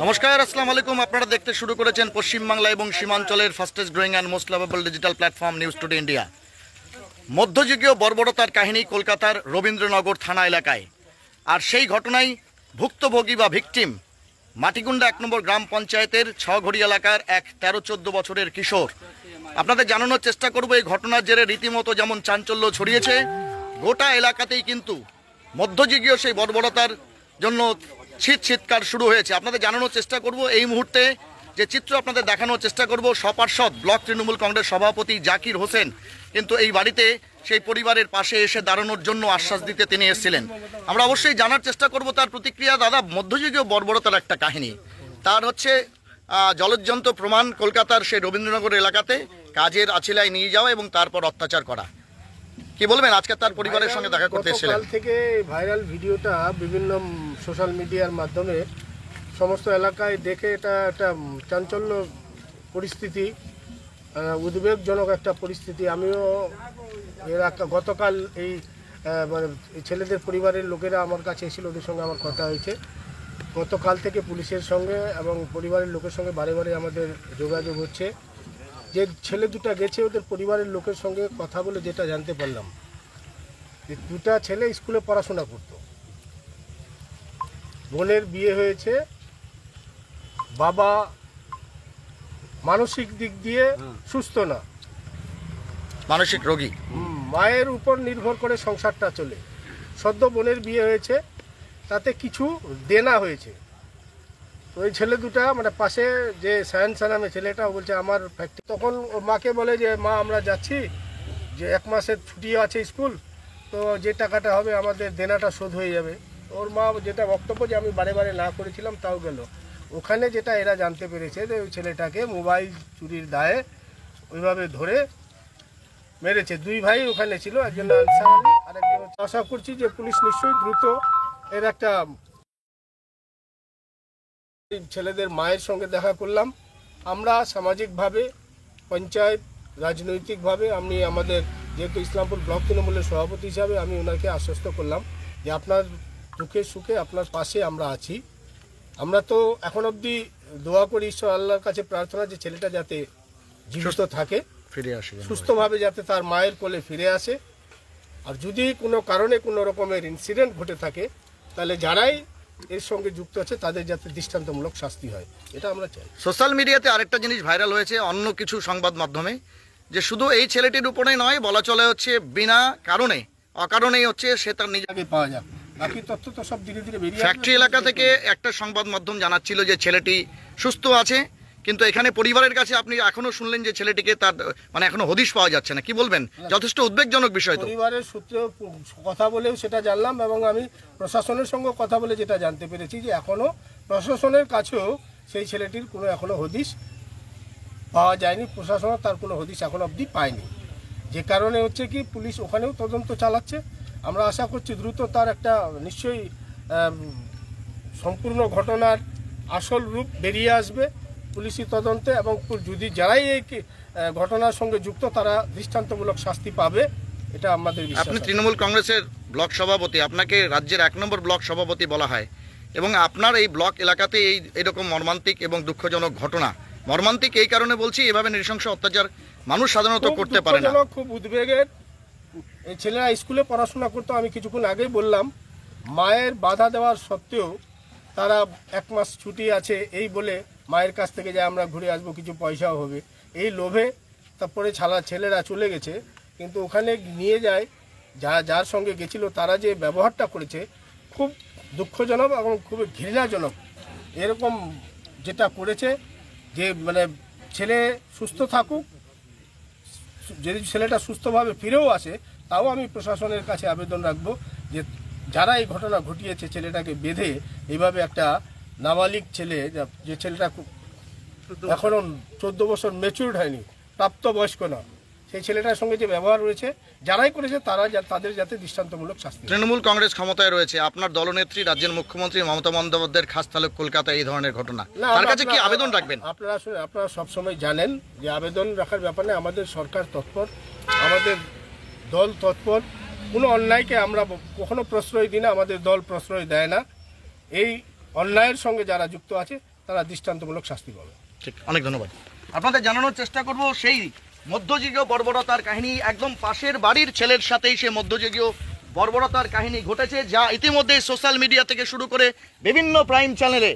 নমস্কার, আসসালামু আলাইকুম। আপনারা দেখতে শুরু করেছেন পশ্চিমবাংলা এবং সীমাঞ্চলের fastest growing and most lovable digital platform news today India. মধ্যযুগীয় বর্বরতার কাহিনী কলকাতার রবীন্দ্রনগর থানা এলাকায়। আর সেই ঘটনায় ভুক্তভোগী বা ভিকটিম মাটিগুন্ডা 1 নম্বর গ্রাম পঞ্চায়েতের ছঘড়ি এলাকার এক 13-14 বছরের কিশোর। আপনাদের জানানোর চেষ্টা করব এই ঘটনার জেরে রীতিমতো যেমন চাঞ্চল্য ছড়িয়েছে গোটা এলাকাতেই, কিন্তু মধ্যযুগীয় সেই বর্বরতার জন্য চিৎকার শুরু হয়েছে। আপনাদের জানানোর চেষ্টা করব এই মুহূর্তে যে চিত্র আপনাদের দেখানোর চেষ্টা করব। সপার্ষদ ব্লক তৃণমূল কংগ্রেস সভাপতি জাকির হোসেন কিন্তু এই বাড়িতে সেই পরিবারের পাশে এসে দাঁড়ানোর জন্য আশ্বাস দিতে তিনি এসেছিলেন। আমরা অবশ্যই জানার চেষ্টা করব তার প্রতিক্রিয়া। দাদা, মধ্যযুগীয় বর্বরতার একটা কাহিনী, তার হচ্ছে জলজ্জন্ত প্রমাণ কলকাতার সেই রবীন্দ্রনগর এলাকাতে কাজের আছিলায় নিয়ে যাওয়া এবং তারপর অত্যাচার করা। কি বলবেন? আজকে তার পরিবারের সঙ্গে দেখা করতে এসেছিলেন। গতকাল থেকে ভাইরাল ভিডিওটা বিভিন্ন সোশ্যাল মিডিয়ার মাধ্যমে সমস্ত এলাকায় দেখে এটা একটা চাঞ্চল্য পরিস্থিতি, উদ্বেগজনক একটা পরিস্থিতি। আমিও গতকাল এই ছেলেদের পরিবারের লোকেরা আমার কাছে এসেছিল, ওদের সঙ্গে আমার কথা হয়েছে। গতকাল থেকে পুলিশের সঙ্গে এবং পরিবারের লোকের সঙ্গে বারে বারে আমাদের যোগাযোগ হচ্ছে। যে ছেলে দুটা গেছে ওদের পরিবারের লোকের সঙ্গে কথা বলে যেটা জানতে পারলাম, যে দুটা ছেলে স্কুলে পড়াশোনা করত, বোনের বিয়ে হয়েছে, বাবা মানসিক দিক দিয়ে সুস্থ না, মানসিক রোগী, মায়ের উপর নির্ভর করে সংসারটা চলে। সদ্য বোনের বিয়ে হয়েছে, তাতে কিছু দেনা হয়েছে। তো ওই ছেলে দুটা মানে পাশে যে সায়েন্স নামে ছেলেটা বলছে আমার ফ্যাক্টরি, তখন মাকে বলে যে মা আমরা যাচ্ছি, যে 1 মাসের ছুটি আছে স্কুল, তো যে টাকাটা হবে আমাদের দেনাটা শোধ হয়ে যাবে। ওর মা যেটা বক্তব্য যে আমি বারে বারে না করেছিলাম তাও গেল। ওখানে যেটা এরা জানতে পেরেছে যে ওই ছেলেটাকে মোবাইল চুরির দায়ে ওইভাবে ধরে মেরেছে। 2 ভাই ওখানে ছিল, একজন আনসার আলী আর একজন। আশা করছি যে পুলিশ নিশ্চয়ই দ্রুত এর একটা। ছেলেদের মায়ের সঙ্গে দেখা করলাম আমরা, সামাজিকভাবে, পঞ্চায়েত, রাজনৈতিকভাবে। আমি আমাদের যেহেতু ইসলামপুর ব্লক তৃণমূলের সভাপতি হিসাবে আমি ওনাকে আশ্বস্ত করলাম যে আপনার দুঃখে সুখে আপনার পাশে আমরা আছি। আমরা তো এখন অবধি দোয়া করি ঈশ্বর আল্লাহর কাছে প্রার্থনা যে ছেলেটা যাতে জীবিত থাকে, ফিরে আসে, সুস্থভাবে যাতে তার মায়ের কোলে ফিরে আসে। আর যদি কোনো কারণে কোনো রকমের ইনসিডেন্ট ঘটে থাকে তাহলে যারাই এর সঙ্গে যুক্ত আছে তাদের যাতে দৃষ্টান্তমূলক শাস্তি হয়, এটা আমরা চাই। সোশ্যাল মিডিয়াতে আরেকটা জিনিস ভাইরাল হয়েছে অন্য কিছু সংবাদ মাধ্যমে, যে শুধু এই ছেলেটির উপরে নয়, বলা চলে হচ্ছে বিনা কারণে অকারণেই হচ্ছে সে তার নিজেকে পাওয়া যাক, বাকি তথ্য তো সব ধীরে ধীরে বেরিয়ে আসবে। ফ্যাক্টরি এলাকা থেকে একটা সংবাদ মাধ্যম জানাচ্ছিল যে ছেলেটি সুস্থ আছে, কিন্তু এখানে পরিবারের কাছে আপনি এখনো শুনলেন যে ছেলেটিকে তার মানে এখনো হদিশ পাওয়া যাচ্ছে না। কি বলবেন? যথেষ্ট উদ্বেগজনক বিষয়। তো পরিবারের সূত্রে কথা বলেও সেটা জানলাম এবং আমি প্রশাসনের সঙ্গে কথা বলে যেটা জানতে পেরেছি যে এখনো প্রশাসনের কাছেও সেই ছেলেটির কোনো এখনো হদিশ পাওয়া যায়নি। প্রশাসন তার কোনো হদিশ এখনো অবধি পায়নি, যে কারণে হচ্ছে কি পুলিশ ওখানেও তদন্ত চালাচ্ছে। আমরা আশা করছি দ্রুত তার একটা নিশ্চয়ই সম্পূর্ণ ঘটনার আসল রূপ বেরিয়ে আসবে পুলিশি তদন্তে, এবং যদি যারাই এই ঘটনার সঙ্গে যুক্ত তারা দৃষ্টান্তমূলক শাস্তি পাবে, এটা আমাদের বিশ্বাস। আপনি তৃণমূল কংগ্রেসের ব্লক সভাপতি, আপনাকে রাজ্যের 1 নম্বর ব্লক সভাপতি বলা হয়, এবং আপনার এই ব্লক এলাকাতে এইরকম মর্মান্তিক এবং দুঃখজনক ঘটনা, মর্মান্তিক এই কারণে বলছি এভাবে নৃশংস অত্যাচার মানুষ সাধারণত করতে পারে না। খুব উদ্বেগের। এই ছেলেরা স্কুলে পড়াশোনা করতো, আমি কিছুক্ষণ আগেই বললাম, মায়ের বাধা দেওয়ার সত্ত্বেও তারা 1 মাস ছুটি আছে এই বলে মায়ের কাছ থেকে যে আমরা ঘুরে আসবো, কিছু পয়সাও হবে, এই লোভে তারপরে ছেলেরা চলে গেছে। কিন্তু ওখানে নিয়ে যায় যার সঙ্গে গেছিল তারা যে ব্যবহারটা করেছে খুব দুঃখজনক এবং খুবই ঘৃণাজনক। এরকম যেটা করেছে যে মানে ছেলে সুস্থ থাকুক, যদি ছেলেটা সুস্থভাবে ফিরেও আসে তাও আমি প্রশাসনের কাছে আবেদন রাখবো যে যারা এই ঘটনা ঘটিয়েছে ছেলেটাকে বেঁধে এইভাবে, একটা নাবালিক ছেলে, যে ছেলেটা এখনও 14 বছর ম্যাচিউরড হয়নি, প্রাপ্তবয়স্ক না, সেই ছেলেটার সঙ্গে যে ব্যবহার রয়েছে যারাই করেছে তাদের যাতে দৃষ্টান্তমূলক শাস্তি। তৃণমূল কংগ্রেস ক্ষমতায় রয়েছে, আপনার দলনেত্রী রাজ্যের মুখ্যমন্ত্রী মমতা বন্দ্যোপাধ্যায়ের খাস তালুক কলকাতায় এই ধরনের ঘটনা, তার কাছে কি আবেদন রাখবেন? আপনারা সবসময় জানেন যে আবেদন রাখার ব্যাপারে আমাদের সরকার তৎপর, আমাদের দল তৎপর। কোনো অন্যায়কে আমরা কখনো প্রশ্রয় দিই না, আমাদের দল প্রশ্রয় দেয় না। এই অন্যায়ের সঙ্গে যারা যুক্ত আছে তারা দৃষ্টান্তমূলক শাস্তি পাবে। ঠিক, অনেক ধন্যবাদ। আপনাদের জানানোর চেষ্টা করব সেই মধ্যযুগীয় বর্বরতার কাহিনী, একদম পাশের বাড়ির ছেলের সাথেই সে মধ্যযুগীয় বর্বরতার কাহিনী ঘটেছে, যা ইতিমধ্যেই সোশ্যাল মিডিয়া থেকে শুরু করে বিভিন্ন প্রাইম চ্যানেলে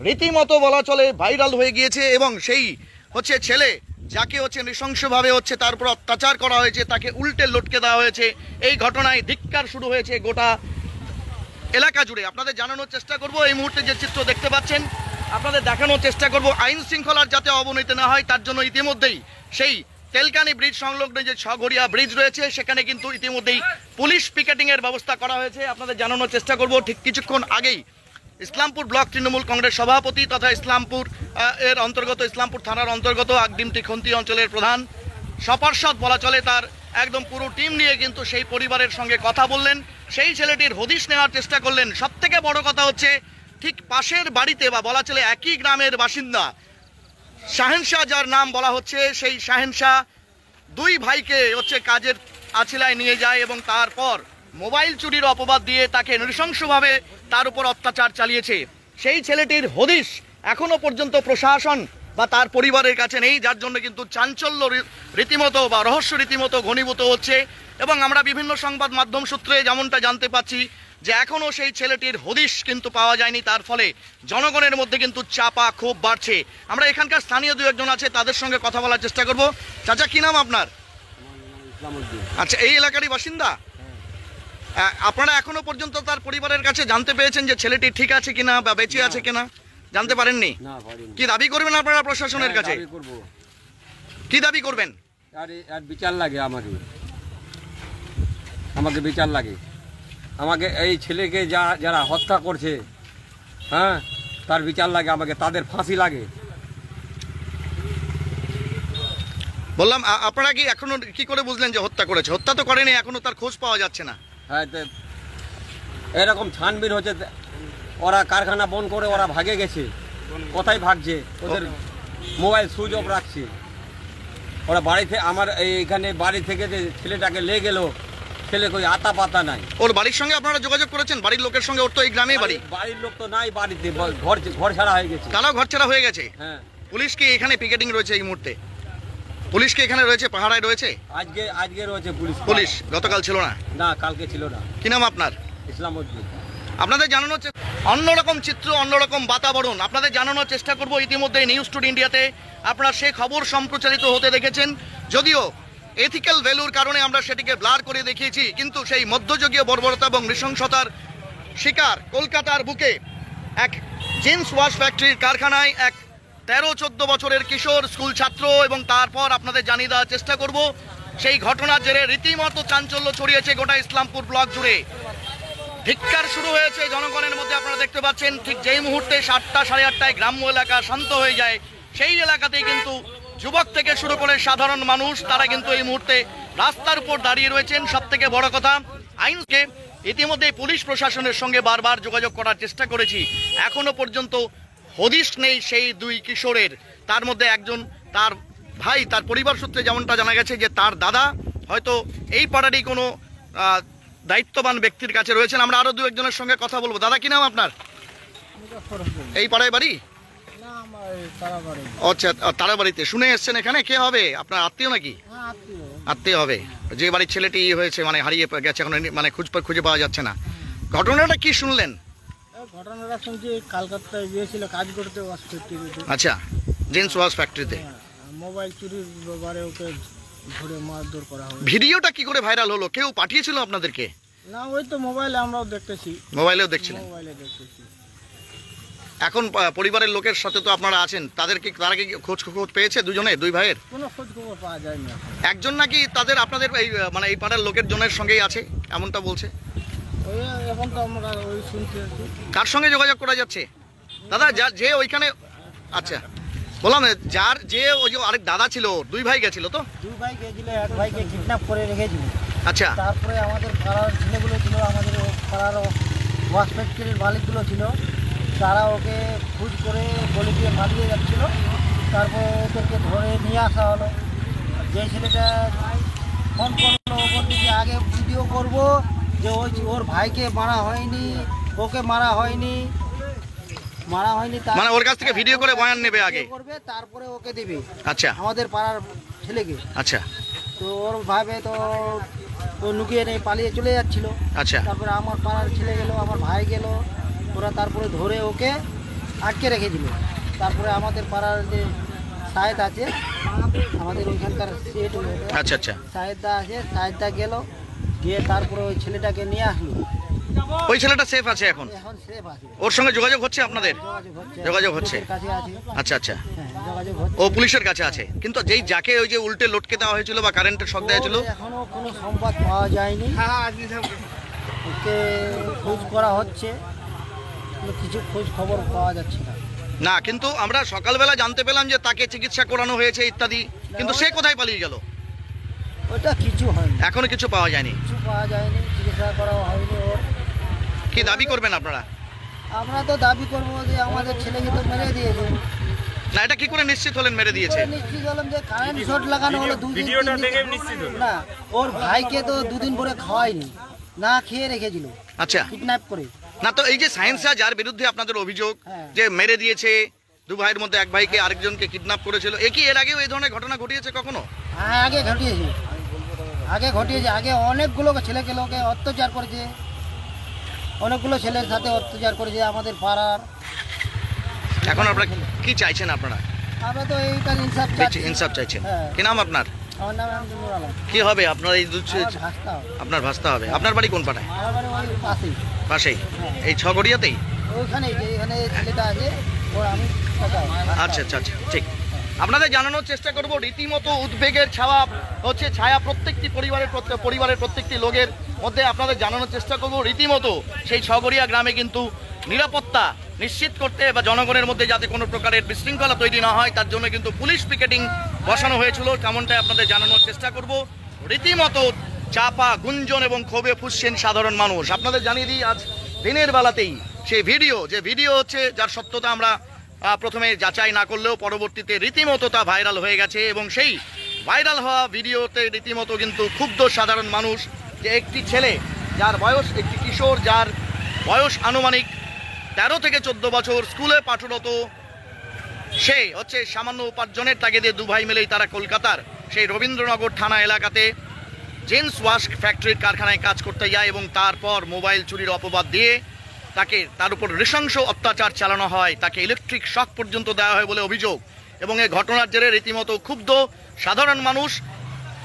রীতিমতো বলা চলে ভাইরাল হয়ে গিয়েছে। এবং সেই হচ্ছে ছেলে যাকে হচ্ছে নৃশংসভাবে হচ্ছে তার উপর অত্যাচার করা হয়েছে, তাকে উল্টে লটকে দেওয়া হয়েছে, এই ঘটনায় ধিক্কার শুরু হয়েছে গোটা এলাকা জুড়ে। আপনাদের জানানোর চেষ্টা করব এই মুহূর্তে যে চিত্র দেখতে পাচ্ছেন, আপনাদের দেখানোর চেষ্টা করব আইন শৃঙ্খলার যাতে অবনতি না হয় তার জন্য ইতিমধ্যেই সেই তেলকানি ব্রিজ সংলগ্ন যে ছগড়িয়া ব্রিজ রয়েছে সেখানে কিন্তু ইতিমধ্যেই পুলিশ পিকেটিংয়ের ব্যবস্থা করা হয়েছে। আপনাদের জানানোর চেষ্টা করব ঠিক কিছুক্ষণ আগেই ইসলামপুর ব্লক তৃণমূল কংগ্রেস সভাপতি তথা ইসলামপুর এর অন্তর্গত ইসলামপুর থানার অন্তর্গত আগডিমটি খন্তি অঞ্চলের প্রধান সপার্ষদ বলা চলে, তার একদম পুরো টিম নিয়ে কিন্তু সেই পরিবারের সঙ্গে কথা বললেন, সেই ছেলেটির হদিশ নেওয়ার চেষ্টা করলেন। সব থেকে বড় কথা হচ্ছে ঠিক পাশের বাড়িতে বা বলা চলে একই গ্রামের বাসিন্দা শাহেনশাহ, যার নাম বলা হচ্ছে, সেই শাহেনশাহ দুই ভাইকে হচ্ছে কাজের আছিলায় নিয়ে যায় এবং তারপর মোবাইল চুরির অপবাদ দিয়ে তাকে নৃশংসভাবে তার উপর অত্যাচার চালিয়েছে। সেই ছেলেটির হদিশ এখনো পর্যন্ত প্রশাসন বা তার পরিবারের কাছে নেই, যার জন্য কিন্তু চাঞ্চল্য রীতিমতো বা রহস্য রীতিমতো ঘনীভূত হচ্ছে। এবং আমরা বিভিন্ন সংবাদ মাধ্যম সূত্রে যেমনটা জানতে পাচ্ছি যে এখনও সেই ছেলেটির হদিশ কিন্তু পাওয়া যায়নি, তার ফলে জনগণের মধ্যে কিন্তু চাপা ক্ষোভ বাড়ছে। আমরা এখানকার স্থানীয় দু একজন আছে তাদের সঙ্গে কথা বলার চেষ্টা করব। চাচা, কি নাম আপনার? আচ্ছা, এই এলাকারই বাসিন্দা? আপনারা এখনো পর্যন্ত তার পরিবারের কাছে জানতে পেরেছেন যে ছেলেটি ঠিক আছে কিনা বা বেঁচে আছে কিনা? জানতে পারেননি? কি দাবি করবেন আপনারা প্রশাসনের কাছে? কি দাবি করবেন? বিচার লাগে, আমাকে বিচার লাগে। আমাকে এই ছেলেকে যারা হত্যা করছে, হ্যাঁ, তার বিচার লাগে আমাকে, তাদের ফাঁসি লাগে। বললাম, আপনারা কি এখনো কি করে বুঝলেন যে হত্যা করেছে? হত্যা তো করেনি, এখনো তার খোঁজ পাওয়া যাচ্ছে না। হ্যাঁ, এরকম ছানবিন হচ্ছে, ওরা কারখানা বন্ধ করে ওরা ভাগে গেছে। কোথায় ভাগছে? ওদের মোবাইল সুইচ অফ রাখছে। ওরা বাড়িতে আমার এইখানে বাড়ি থেকে যে ছেলেটাকে লে গেল, ছেলে কই আতা পাতা নাই। ওর বাড়ির সঙ্গে আপনারা যোগাযোগ করেছেন? বাড়ির লোকের সঙ্গে? ওর তো এই গ্রামেই বাড়ি। বাড়ির লোক তো নাই বাড়িতে, ঘর ছাড়া হয়ে গেছে। তারাও ঘর ছাড়া হয়ে গেছে? হ্যাঁ। পুলিশ কি এখানে পিকেটিং রয়েছে এই মুহূর্তে? পুলিশ কি এখানে রয়েছে, পাহারায় রয়েছে? আজকে রয়েছে পুলিশ। পুলিশ গতকাল ছিল না? না, কালকে ছিল না। কি নাম আপনার? ইসলামউদ্দিন। আপনাদের জানানোর অন্যরকম চিত্র, অন্যরকম বাতাবরণ আপনাদের জানানোর চেষ্টা করব। ইতিমধ্যে নিউজ টুডে ইন্ডিয়াতে আপনারা সে খবর সম্প্রচারিত হতে দেখেছেন, যদিও এথিক্যাল ভ্যালুর কারণে আমরা সেটিকে ব্লার করে দেখিয়েছি, কিন্তু সেই মধ্যযুগীয় বর্বরতা এবং নৃশংসতার শিকার কলকাতার বুকে এক জিন্স ওয়াশ ফ্যাক্টরির কারখানায় এক 13-14 বছরের কিশোর স্কুল ছাত্র, এবং তারপর আপনাদের জানিয়ে দেওয়ার চেষ্টা করব সেই ঘটনার জেরে রীতিমতো চাঞ্চল্য ছড়িয়েছে গোটা ইসলামপুর ব্লক জুড়ে। ধিক্কার শুরু হয়েছে জনগণের মধ্যে। আপনারা দেখতে পাচ্ছেন ঠিক যেই মুহূর্তে 7টা সাড়ে 8টায় গ্রাম্য এলাকা শান্ত হয়ে যায়, সেই এলাকাতেই কিন্তু যুবক থেকে শুরু করে সাধারণ মানুষ তারা কিন্তু এই মুহূর্তে রাস্তার উপর দাঁড়িয়ে রয়েছেন। সব থেকে বড় কথা, আইনকে ইতিমধ্যে পুলিশ প্রশাসনের সঙ্গে বারবার যোগাযোগ করার চেষ্টা করেছি, এখনো পর্যন্ত হদিশ নেই সেই দুই কিশোরের। তার মধ্যে একজন তার ভাই, তার পরিবার সূত্রে যেমনটা জানা গেছে যে তার দাদা হয়তো এই পাড়ারই কোনো দায়িত্ববান ব্যক্তির কাছে রয়েছেন। আমরা আরো দু একজনের সঙ্গে কথা বলবো। দাদা, কি নাম আপনার? এই পাড়ায় বাড়ি? আচ্ছা, তারাবাড়িতে। শুনে এসছেন এখানে? কে হবে আপনার? আত্মীয় নাকি? আত্মীয় হবে। যে বাড়ির ছেলেটি হয়েছে, মানে হারিয়ে গেছে, এখন মানে খুঁজে পাওয়া যাচ্ছে না। ঘটনাটা কি শুনলেন? ঘটনাটা শুনছি কলকাতায় গিয়েছিল কাজ করতে, ওয়াশ ফ্যাক্টরিতে। আচ্ছা, জিন্স ওয়াশ ফ্যাক্টরিতে। মোবাইল চুরির ব্যাপারে ওকে ধরে মারধর করা হয়। ভিডিওটা কি করে ভাইরাল হলো? কেউ পাঠিয়েছিল আপনাদেরকে? না, ওই তো মোবাইলে আমরাও দেখতেছি। মোবাইলেও দেখছিলেন? মোবাইলে দেখতেছি। এখন পরিবারের লোকের সাথে তো আপনারা আছেন, তারা কি খোঁজ পেয়েছে দুজনে, দুই ভাইয়ের? কোনো খোঁজ খবর পাওয়া যায়নি। একজন নাকি তাদের আপনাদের এই মানে এই পাড়ার লোকের জনের সঙ্গেই আছে এমনটা বলছে। ওই এখন তো আমরা ওই শুনছি। কার সঙ্গে যোগাযোগ করা যাচ্ছে দাদা? যে ওইখানে, আচ্ছা বললাম, যে ওই যে আরেক দাদা ছিল, দুই ভাই গেছিল তো? দুই ভাই গেছিল, এক ভাইকে কিডন্যাপ করে রেখেছিল। আচ্ছা। তারপরে আমাদের পাড়ার ছেলেগুলো ছিল, আমাদের পাড়ার ওয়াশ ফ্যাক্টরির মালিকগুলো ছিল, তারা ওকে খুঁজ করে বলে দিয়ে পালিয়ে যাচ্ছিল। তারপর ওদেরকে ধরে নিয়ে আসা হলো। যে ছেলেটা ফোন করলো, বললি যে আগে ভিডিও করব যে ওর ভাইকে মারা হয়নি, ওকে মারা হয়নি, মারা হয়নি, মানে ওর কাছ থেকে ভিডিও করে বয়ান নেবে আগে? ভিডিও করবে, তারপরে ওকে দেবে আচ্ছা আমাদের পাড়ার ছেলেকে। আচ্ছা তো ওর ভাবে তো ও লুকিয়ে নিয়ে পালিয়ে চলে যাচ্ছিল। আচ্ছা তারপরে আমার পাড়ার ছেলে গেল, আমার ভাই গেল, ওরা তারপরে ধরে ওকে আটকে রেখেছিল। তারপরে আমাদের পাড়ার যে সাহেদ আছে, আমাদের ওইখানকার সেট আচ্ছা আচ্ছা সাহেদদা আছে, সাহেদদা গেল, গিয়ে তারপরে ওই ছেলেটাকে নিয়ে আসলো। ওই ছেলেটা সেফ আছে এখন? এখন সেফ আছে, ওর সঙ্গে যোগাযোগ হচ্ছে আপনাদের? যোগাযোগ হচ্ছে। পুলিশের কাছে আছে। আচ্ছা আচ্ছা হ্যাঁ, যোগাযোগ হচ্ছে। ও পুলিশের কাছে আছে, কিন্তু যেই যাকে ওই যে উল্টে লটকে দেওয়া হয়েছিল বা কারেন্টের শক দেওয়া হয়েছিল, এখনো কোনো সংবাদ পাওয়া যায়নি। ওকে খোঁজ করা হচ্ছে, কিন্তু কিছু খোঁজ খবর পাওয়া যাচ্ছে না। না কিন্তু আমরা সকালবেলা জানতে পেলাম যে তাকে চিকিৎসা করানো হয়েছে ইত্যাদি, কিন্তু সে কোথায় পালিয়ে গেল? ওটা কিছু হয়নি, এখনো কিছু পাওয়া যায়নি। কিছু পাওয়া যায়নি, চিকিৎসা করা হয়নি ওর। কি দাবি করবেন আপনারা? আমরা তো দাবি করবো যে আমাদের ছেলেকে তো মেরে দিয়েছে। না, এটা কি করে নিশ্চিত হলেন মেরে দিয়েছে? নিশ্চিত হলাম যে কারেন্ট শট লাগানো হলো, ভিডিওটা দেখে নিশ্চিত হলাম। না, ওর ভাইকে তো দুদিন পরে খাওয়ায়নি, না খেয়ে রেখেছিল আচ্ছা কিডন্যাপ করে। না, তো এই যে সায়েন্সরা যার বিরুদ্ধে আপনাদের অভিযোগ হ্যাঁ। যে মেরে দিয়েছে, দু ভাইয়ের মধ্যে এক ভাইকে আরেকজনকে কিডন্যাপ করেছিল, এ কি এর আগেও এই ধরনের ঘটনা ঘটিয়েছে কখনো? হ্যাঁ, আগে ঘটিয়েছে, আগে অনেকগুলো ছেলেকে অত্যাচার করেছে, অনেকগুলো ছেলের সাথে অত্যাচার করেছে আমাদের পাড়ার। এখন আপনারা কি চাইছেন? আপনারা আমরা তো এইটা ইনসাফ চাচ্ছি। ইনসাফ চাইছেন? হ্যাঁ। কি নাম আপনার? আমার নাম আব্দুল আলম। কি হবে আপনার এই ভাস্তা হবে। আপনার ভাস্তা হবে? আপনার বাড়ি কোন পাড়ায়? আমার বাড়ি ওই পাশেই, পাশেই, এই ছগড়িয়াতেই? ওইখানেই, এখানে ছেলেটা আছে, ওর আমি কাকা। আচ্ছা আচ্ছা আচ্ছা, ঠিক। আপনাদের জানানোর চেষ্টা করব, রীতিমতো উদ্বেগের ছায়া প্রত্যেকটি পরিবারের প্রত্যেকটি লোকের মধ্যে আপনাদের জানানোর চেষ্টা করব। রীতিমতো সেই ছগড়িয়া গ্রামে কিন্তু নিরাপত্তা নিশ্চিত করতে বা জনগণের মধ্যে যাতে কোনো প্রকারের বিশৃঙ্খলা তৈরি না হয়, তার জন্য কিন্তু পুলিশ পিকেটিং বসানো হয়েছিল, তেমনটাই আপনাদের জানানোর চেষ্টা করব। রীতিমতো চাপা গুঞ্জন এবং ক্ষোভে ফুঁসছেন সাধারণ মানুষ। আপনাদের জানিয়ে দিই, আজ দিনের বেলাতেই সেই ভিডিও হচ্ছে, যার সত্যতা আমরা প্রথমে যাচাই না করলেও পরবর্তীতে রীতিমতো তা ভাইরাল হয়ে গেছে, এবং সেই ভাইরাল হওয়া ভিডিওতে রীতিমতো কিন্তু ক্ষুব্ধ সাধারণ মানুষ, যে একটি ছেলে যার বয়স, একটি কিশোর যার বয়স আনুমানিক 13 থেকে 14 বছর, স্কুলে পাঠরত, সে হচ্ছে সামান্য উপার্জনের তাগিদে দু ভাই মিলেই তারা কলকাতার সেই রবীন্দ্রনগর থানা এলাকাতে জেন্স ওয়াশ ফ্যাক্টরির কারখানায় কাজ করতে যায়, এবং তারপর মোবাইল চুরির অপবাদ দিয়ে তার উপর নৃশংস অত্যাচার চালানো হয়, তাকে ইলেকট্রিক শক পর্যন্ত দেওয়া হয় বলে অভিযোগ। এবং এই ঘটনার জেরে রীতিমতো ক্ষুব্ধ সাধারণ মানুষ।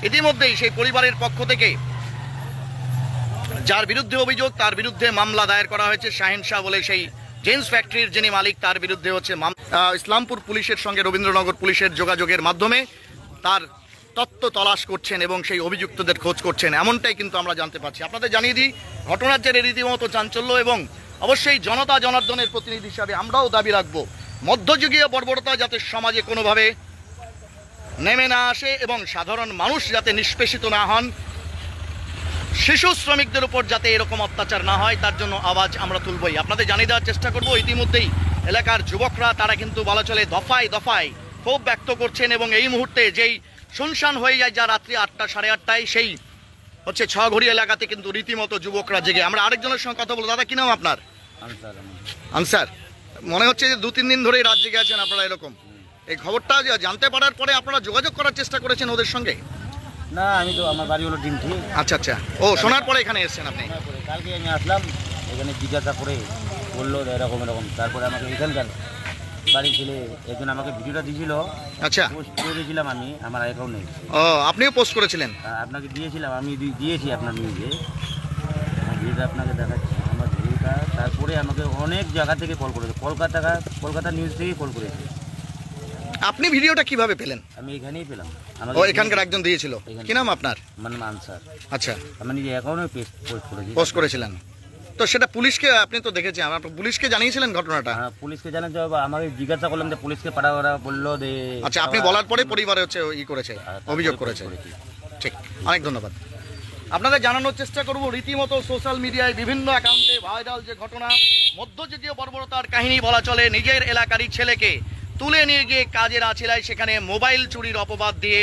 ইতিমধ্যেই সেই পরিবারের পক্ষ থেকে যার বিরুদ্ধে অভিযোগ, তার বিরুদ্ধে মামলা দায়ের করা হয়েছে। শাহিন শাহ বলে সেই জেন্স ফ্যাক্টরির যিনি মালিক, তার বিরুদ্ধে হচ্ছে ইসলামপুর পুলিশের সঙ্গে রবীন্দ্রনগর পুলিশের যোগাযোগের মাধ্যমে তার তত্ত্ব তলাশ করছেন এবং সেই অভিযুক্তদের খোঁজ করছেন, এমনটাই কিন্তু আমরা জানতে পারছি। আপনাদের জানিয়ে দিই, ঘটনার জেরে রীতিমতো চাঞ্চল্য, এবং অবশ্যই জনতা জনার্দনের প্রতিনিধি হিসাবে আমরাও দাবি রাখবো, মধ্যযুগীয় বর্বরতা যাতে সমাজে কোনোভাবে নেমে না আসে এবং সাধারণ মানুষ যাতে নিষ্পেষিত না হন, শিশু শ্রমিকদের উপর যাতে এরকম অত্যাচার না হয়, তার জন্য আওয়াজ আমরা তুলবই। আপনাদের জানিয়ে দেওয়ার চেষ্টা করব, ইতিমধ্যেই এলাকার যুবকরা তারা কিন্তু বলা চলে দফায় দফায় ক্ষোভ ব্যক্ত করছেন, এবং এই মুহূর্তে যেই শুনশান হয়ে যায় যা রাত্রি 8টা সাড়ে 8টায়, সেই হচ্ছে ছঘড়ি এলাকাতে কিন্তু রীতিমতো যুবকরা জেগে। আমরা আরেকজনের সঙ্গে কথা বলবো। দাদা, কি নাম আপনার? আনসার। মনে হচ্ছে যে 2-3 দিন ধরেই রাত জেগে আছেন আপনারা এরকম। এই খবরটা জানতে পারার পরে আপনারা যোগাযোগ করার চেষ্টা করেছেন ওদের সঙ্গে? না, আমি তো, আমার বাড়ি হলো ডিমঠি। আচ্ছা আচ্ছা, ও শোনার পরে এখানে এসেছেন আপনি? কালকে আমি আসলাম, এখানে জিজ্ঞাসা করে বললো এরকম এরকম, তারপরে আমাকে এখানকার বাড়ির ছেলে একজন আমাকে ভিডিওটা দিয়েছিল, আচ্ছা, পোস্ট করে দিয়েছিলাম আমি আমার অ্যাকাউন্টে। ও, আপনিও পোস্ট করেছিলেন? আপনাকে দিয়েছিলাম, আমি দিয়েছি আপনার নিউজে, ভিডিওটা আপনাকে দেখাচ্ছি আমার ভিডিওটা। তারপরে আমাকে অনেক জায়গা থেকে কল করেছে, কলকাতা নিউজ থেকে কল করেছে। আপনি ভিডিওটা কিভাবে পেলেন? আমি এখানেই পেলাম, ও এখানকার একজন দিয়েছিল। কি নাম আপনার? আমার নাম আনসার। আচ্ছা, আমি নিজে অ্যাকাউন্টে পোস্ট করেছিলেন। তো সেটা পুলিশকে আপনি তো দেখেছেন, আপনি পুলিশকে জানিয়েছিলেন ঘটনাটা? হ্যাঁ, পুলিশকে জানাতে হবে। আমাকে জিজ্ঞাসা করলাম যে পুলিশকে পাঠা, ওরা বললো যে। আচ্ছা, আপনি বলার পরে পরিবারে হচ্ছে করেছে, অভিযোগ করেছে। ঠিক, অনেক ধন্যবাদ। আপনাদের জানানোর চেষ্টা করব, রীতিমতো সোশ্যাল মিডিয়ায় বিভিন্ন অ্যাকাউন্টে ভাইরাল যে ঘটনা, মধ্যযুগীয় বর্বরতার কাহিনী বলা চলে। নিজের এলাকারই ছেলেকে তুলে নিয়ে গিয়ে কাজের আছিলায় সেখানে মোবাইল চুরির অপবাদ দিয়ে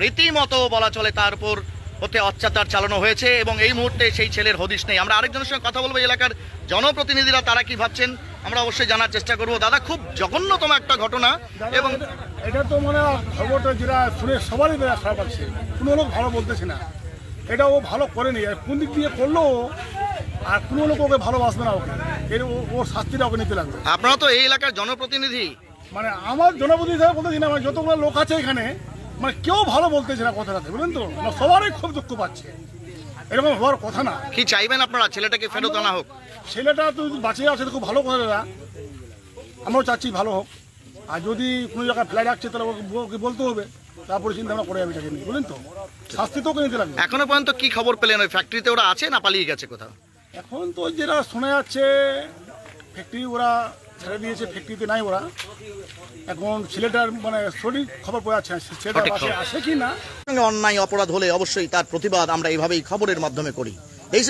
রীতিমতো বলা চলে তার উপর হতে অত্যাচার চালানো হয়েছে, এবং এই মুহূর্তে সেই ছেলের হদিশ নেই। আমরা আরেকজনের সঙ্গে কথা বলবো, এলাকার জনপ্রতিনিধিরা তারা কি ভাবছেন আমরা অবশ্যই জানার চেষ্টা করব। দাদা, খুব জঘন্যতম একটা ঘটনা এবং এটা তো মানে খবরটা যেটা শুনে সবারই খারাপ লাগছে, কোনো লোক ভালো বলতেছে না। এটা ও ভালো করেনি, আর কোন দিক দিয়ে করলো আর কোনো লোক ওকে ভালোবাসবে না, ওকে এর ওর শাস্তিটা ওকে নিতে লাগবে। আপনারা তো এই এলাকার জনপ্রতিনিধি, মানে আমার জনপ্রতিনিধি হিসাবে বলতেছি না, মানে যতগুলো লোক আছে এখানে মানে কেউ ভালো বলতেছে না কথাটাতে, বুঝলেন তো, মানে সবারই খুব দুঃখ পাচ্ছে, এরকম হওয়ার কথা না। কি চাইবেন আপনারা? ছেলেটাকে ফেরত আনা হোক। ছেলেটা তো যদি বাঁচিয়ে আছে তো খুব ভালো কথা দাদা, আমরাও চাচ্ছি ভালো হোক। আর যদি কোনো জায়গায় ফেলে রাখছে তাহলে ওকে বলতে হবে, তারপরে চিন্তা ভাবনা করে আমি এটাকে নিই, বুঝলেন তো, শাস্তি তো ওকে নিতে লাগবে। এখনো পর্যন্ত কি খবর পেলেন? ওই ফ্যাক্টরিতে ওরা আছে না পালিয়ে গেছে কোথাও? এখন তো যেটা শোনা যাচ্ছে ফ্যাক্টরি ওরা ছেড়ে দিয়েছে, ফ্যাক্টরিতে নাই ওরা। এখন ছেলেটার মানে সঠিক খবর পাওয়া যাচ্ছে না, ছেলেটার সঠিক পাশে খবর। আসে কি না। অন্যায় অপরাধ হলে অবশ্যই তার প্রতিবাদ আমরা এইভাবেই খবরের মাধ্যমে করি। এই